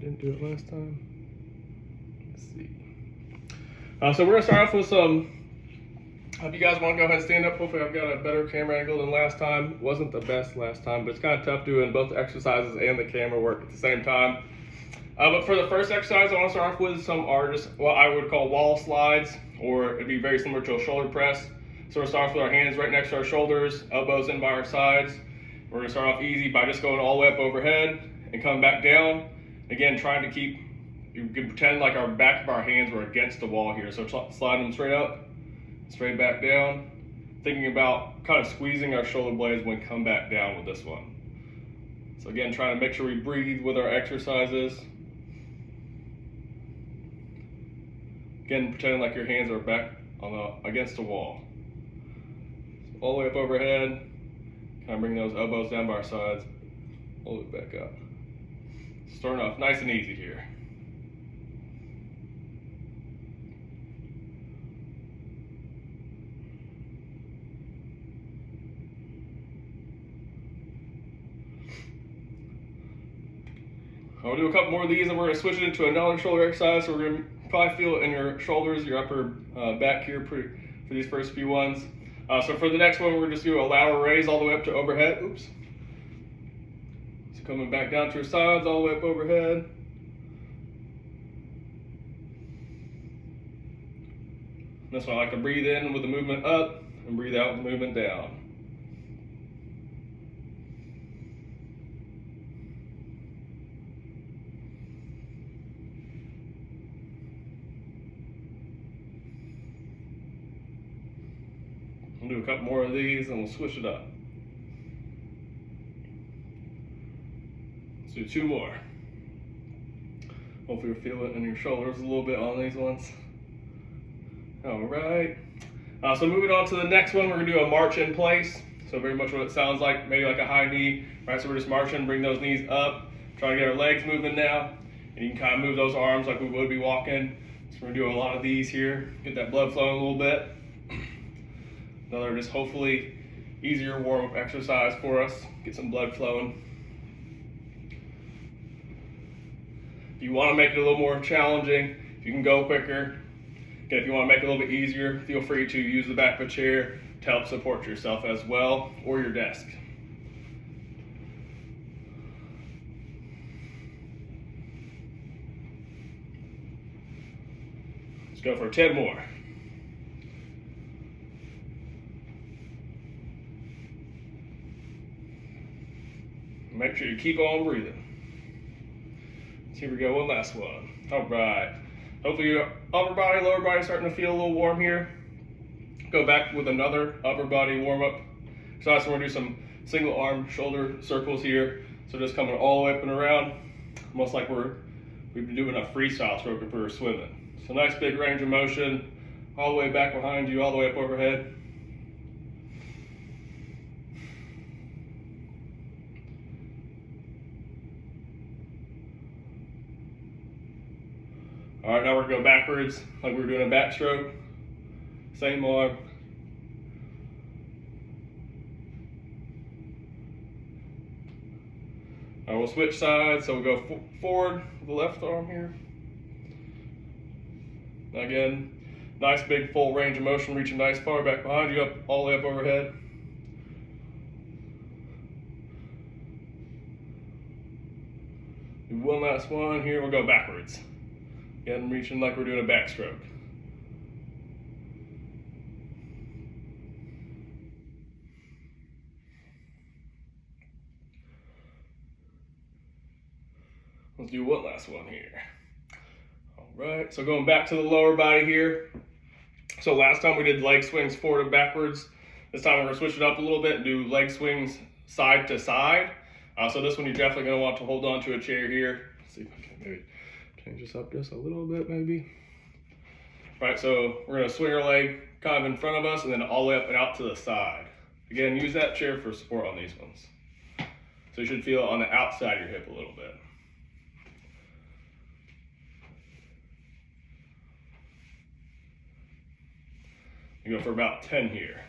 Didn't do it last time. Let's see. So we're gonna start off with some. If you guys want to go ahead and stand up, hopefully I've got a better camera angle than last time. Wasn't the best last time, but it's kind of tough doing both the exercises and the camera work at the same time. But for the first exercise, I want to start off with some are just what I would call wall slides, or it'd be very similar to a shoulder press. So we'll start off with our hands right next to our shoulders, elbows in by our sides. We're going to start off easy by just going all the way up overhead and coming back down. Again, trying to keep, you can pretend like our back of our hands were against the wall here. So sliding them straight up, straight back down. Thinking about kind of squeezing our shoulder blades when we come back down with this one. So again, trying to make sure we breathe with our exercises. Again, pretending like your hands are back on against the wall. So all the way up overhead. Kind of bring those elbows down by our sides. All the way back up. Starting off nice and easy here. I'll do a couple more of these and we're going to switch it into another shoulder exercise. So we're going to probably feel it in your shoulders, your upper back here for these first few ones. So for the next one, we're just going to do a lateral raise all the way up to overhead. Oops. So coming back down to your sides, all the way up overhead. This one I like to breathe in with the movement up and breathe out with the movement down. We'll do a couple more of these and we'll switch it up. Let's do two more. Hopefully you'll feel it in your shoulders a little bit on these ones. All right. So moving on to the next one, we're gonna do a march in place. So very much what it sounds like, maybe like a high knee, right? So we're just marching, bring those knees up, trying to get our legs moving now. And you can kind of move those arms like we would be walking. So we're gonna do a lot of these here, get that blood flowing a little bit. Another just hopefully easier warm-up exercise for us, get some blood flowing. If you want to make it a little more challenging, you can go quicker. Again, if you want to make it a little bit easier, feel free to use the back of a chair to help support yourself as well, or your desk. Let's go for 10 more. Make sure you keep on breathing. Here we go, one last one. All right. Hopefully your upper body, lower body starting to feel a little warm here. Go back with another upper body warm up. So we're gonna do some single arm shoulder circles here. So just coming all the way up and around, almost like we've been doing a freestyle stroke if we were swimming. So nice big range of motion, all the way back behind you, all the way up overhead. All right, now we're gonna go backwards like we were doing a backstroke. Same arm. All right, we'll switch sides, so we'll go forward with the left arm here. Again, nice big full range of motion, reaching nice far back behind you, up all the way up overhead. Do one last one here, we'll go backwards. Again, reaching like we're doing a backstroke. Let's do one last one here. All right, so going back to the lower body here. So last time we did leg swings forward and backwards. This time we're gonna switch it up a little bit and do leg swings side to side. So this one you're definitely gonna want to hold on to a chair here. Let's see if I can maybe change this up just a little bit maybe. All right, so we're gonna swing our leg kind of in front of us and then all the way up and out to the side. Again, use that chair for support on these ones. So you should feel it on the outside of your hip a little bit. You go for about 10 here.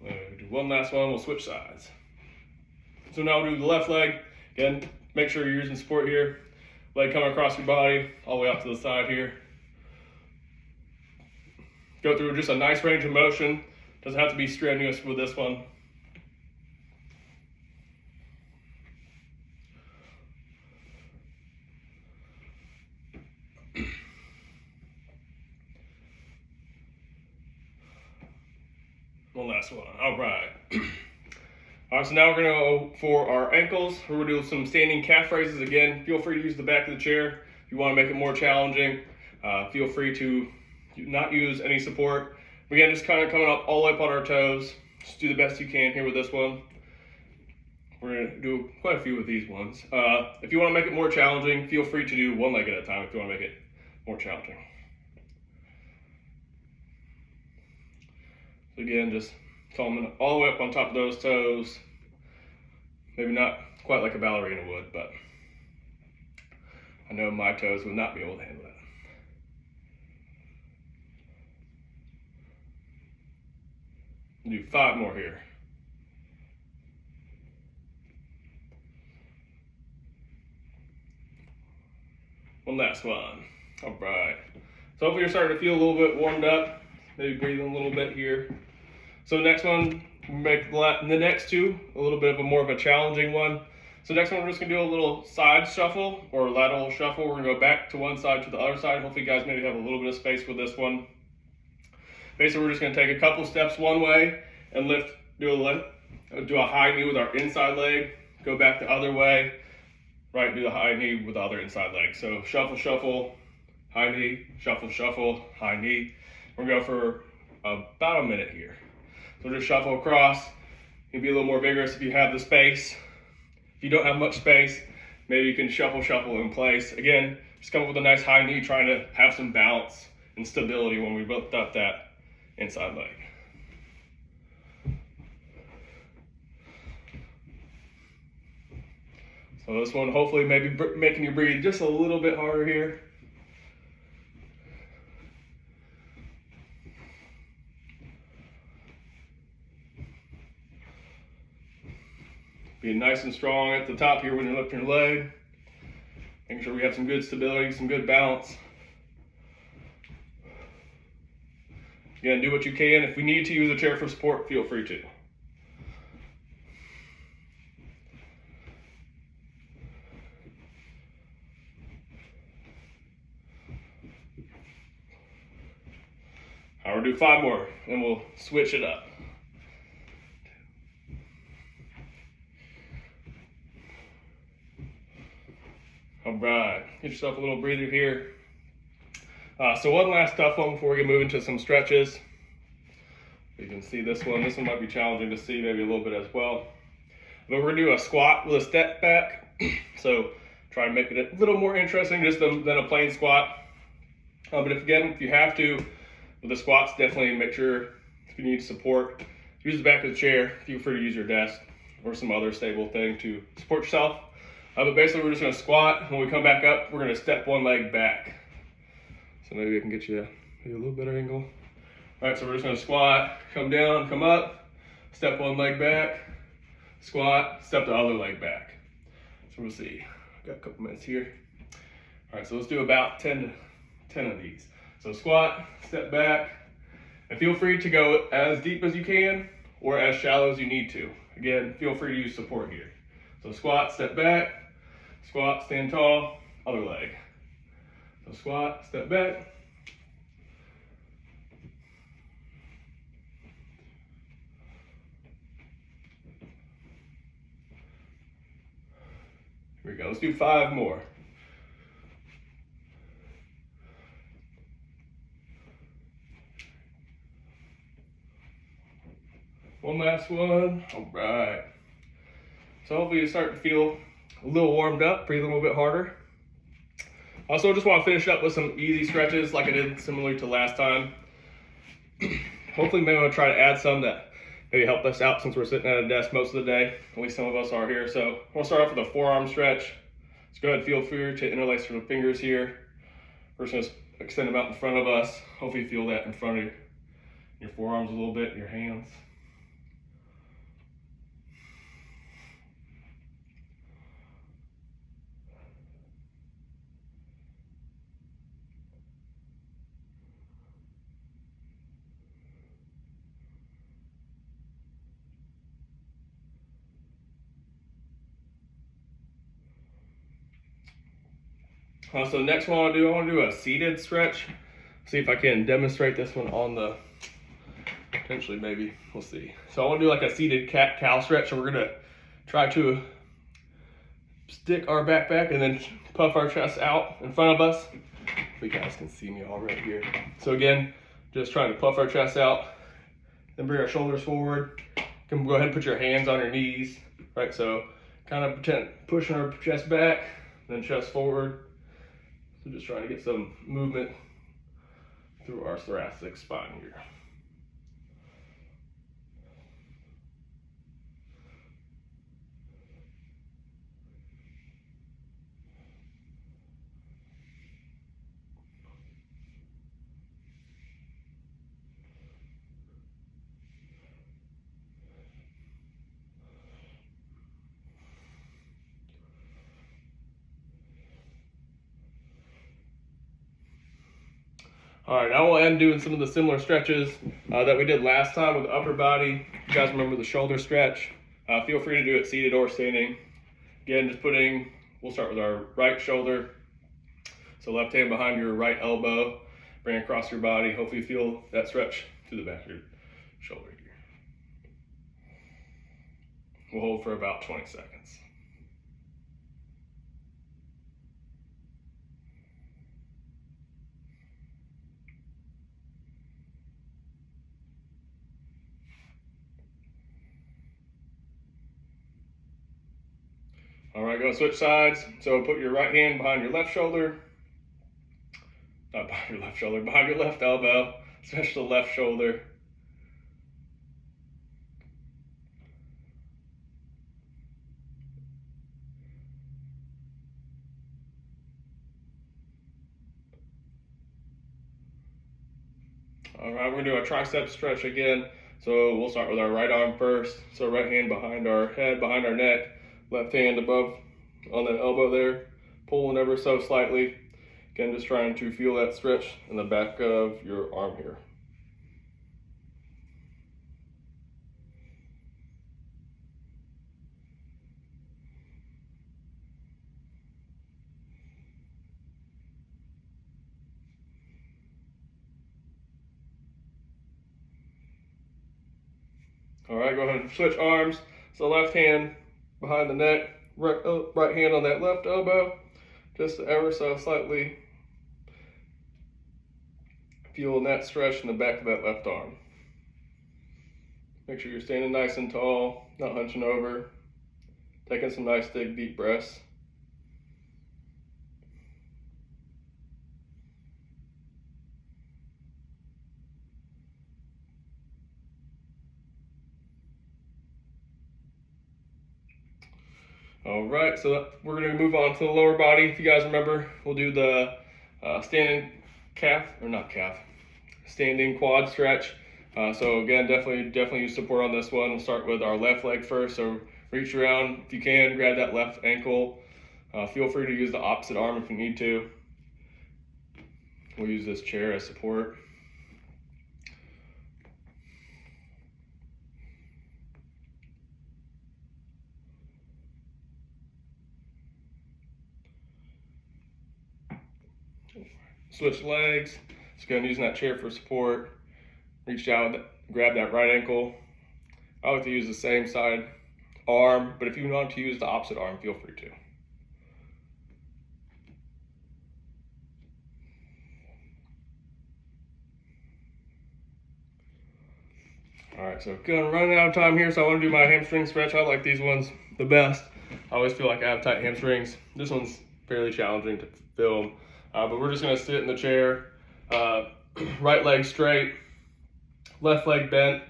Do one last one, we'll switch sides. So now we'll do the left leg. Again, make sure you're using support here. Leg coming across your body, all the way out to the side here. Go through just a nice range of motion. Doesn't have to be strenuous with this one. One last one. All right. All right, so now we're gonna go for our ankles. We're gonna do some standing calf raises. Again, feel free to use the back of the chair. If you wanna make it more challenging, feel free to not use any support. Again, just kind of coming up all the way up on our toes. Just do the best you can here with this one. We're gonna do quite a few of these ones. If you wanna make it more challenging, feel free to do one leg at a time if you wanna make it more challenging. So again, just coming all the way up on top of those toes. Maybe not quite like a ballerina would, but I know my toes would not be able to handle that. Do 5 more here. One last one. All right. So hopefully you're starting to feel a little bit warmed up. Maybe breathing a little bit here. So next one, make the next two a little bit of a more of a challenging one. So next one, we're just gonna do a little side shuffle or lateral shuffle. We're gonna go back to one side to the other side. Hopefully you guys maybe have a little bit of space with this one. Basically, we're just gonna take a couple steps one way and do a high knee with our inside leg, go back the other way, right, do the high knee with the other inside leg. So shuffle, shuffle, high knee, shuffle, shuffle, high knee. We're gonna go for about a minute here. So just shuffle across. You can be a little more vigorous if you have the space. If you don't have much space, maybe you can shuffle, shuffle in place. Again, just come up with a nice high knee, trying to have some balance and stability when we lift up that inside leg. So this one, hopefully maybe making you breathe just a little bit harder here. Being nice and strong at the top here when you're lifting your leg. Making sure we have some good stability, some good balance. Again, do what you can. If we need to use a chair for support, feel free to. We'll do 5 more, and we'll switch it up. All right, get yourself a little breather here. So one last tough one before we move into some stretches. You can see this one. This one might be challenging to see, maybe a little bit as well. But we're gonna do a squat with a step back. So try to make it a little more interesting just than a plain squat. But if you have to, with the squats, definitely make sure if you need support, use the back of the chair. Feel free to use your desk or some other stable thing to support yourself. But basically, we're just going to squat. When we come back up, we're going to step one leg back. So maybe I can get you a little better angle. All right, so we're just going to squat, come down, come up, step one leg back, squat, step the other leg back. So we'll see. I've got a couple minutes here. All right, so let's do about 10 of these. So squat, step back, and feel free to go as deep as you can or as shallow as you need to. Again, feel free to use support here. So squat, step back, squat, stand tall, other leg. So squat, step back. Here we go, let's do 5 more. One last one. All right. So hopefully you start to feel a little warmed up, breathe a little bit harder. Also, just want to finish up with some easy stretches like I did similar to last time. Hopefully maybe I'm going to try to add some that maybe help us out since we're sitting at a desk most of the day. At least some of us are here. So we'll start off with a forearm stretch. Let's go ahead and feel free to interlace your fingers here. We're just going to extend them out in front of us. Hopefully you feel that in front of your forearms a little bit, your hands. So the next one I want to do a seated stretch. See if I can demonstrate this one on the, potentially maybe, we'll see. So I want to do like a seated cat-cow stretch. So we're gonna try to stick our back and then puff our chest out in front of us. If you guys can see me all right here. So again, just trying to puff our chest out, then bring our shoulders forward. You can go ahead and put your hands on your knees, right? So kind of pretend pushing our chest back, then chest forward. So just trying to get some movement through our thoracic spine here. All right, now we'll end doing some of the similar stretches that we did last time with the upper body. You guys remember the shoulder stretch? Feel free to do it seated or standing. Again, just we'll start with our right shoulder. So left hand behind your right elbow, bring it across your body. Hopefully you feel that stretch to the back of your shoulder here. We'll hold for about 20 seconds. All right, go switch sides. So put your right hand behind your left shoulder. Not behind your left shoulder, behind your left elbow, stretch the left shoulder. All right, we're gonna do a tricep stretch again. So we'll start with our right arm first. So right hand behind our head, behind our neck, left hand above on that elbow there, pulling ever so slightly. Again, just trying to feel that stretch in the back of your arm here. All right, go ahead and switch arms. So left hand behind the neck, right hand on that left elbow, just ever so slightly feeling that stretch in the back of that left arm. Make sure you're standing nice and tall, not hunching over, taking some nice big deep breaths. All right, so we're going to move on to the lower body. If you guys remember, we'll do the standing standing quad stretch. So again, definitely use support on this one. We'll start with our left leg first. So reach around if you can, grab that left ankle. Feel free to use the opposite arm if you need to. We'll use this chair as support. Switch legs. Just go using that chair for support. Reach out, grab that right ankle. I like to use the same side arm, but if you want to use the opposite arm, feel free to. All right, so running out of time here, so I want to do my hamstring stretch. I like these ones the best. I always feel like I have tight hamstrings. This one's fairly challenging to film, but we're just gonna sit in the chair, right leg straight, left leg bent,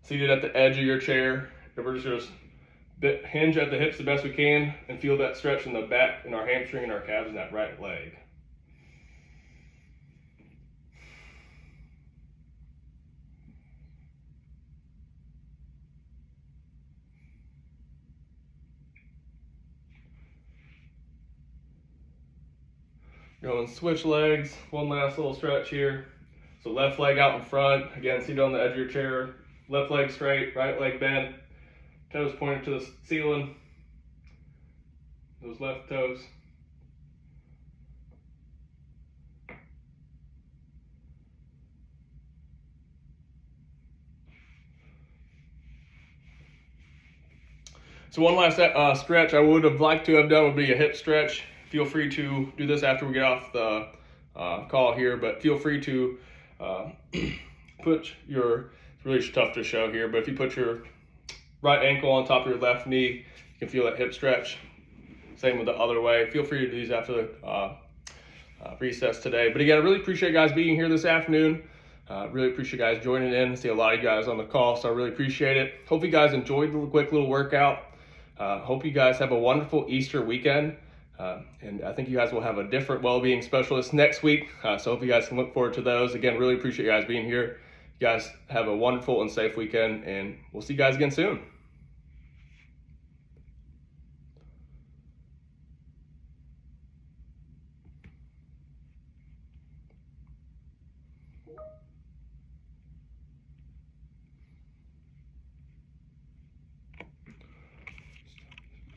seated at the edge of your chair. And we're just gonna hinge at the hips the best we can and feel that stretch in the back, in our hamstring and our calves in that right leg. Go and switch legs. One last little stretch here. So left leg out in front. Again, seated on the edge of your chair. Left leg straight, right leg bent. Toes pointed to the ceiling. Those left toes. So one last stretch I would have liked to have done would be a hip stretch. Feel free to do this after we get off the call here, but feel free to put your, it's really tough to show here, but if you put your right ankle on top of your left knee, you can feel that hip stretch. Same with the other way. Feel free to do these after the recess today. But again, I really appreciate you guys being here this afternoon. Really appreciate you guys joining in. I see a lot of you guys on the call, so I really appreciate it. Hope you guys enjoyed the quick little workout. Hope you guys have a wonderful Easter weekend. And I think you guys will have a different well-being specialist next week. So hope you guys can look forward to those. Again, really appreciate you guys being here. You guys have a wonderful and safe weekend, and we'll see you guys again soon.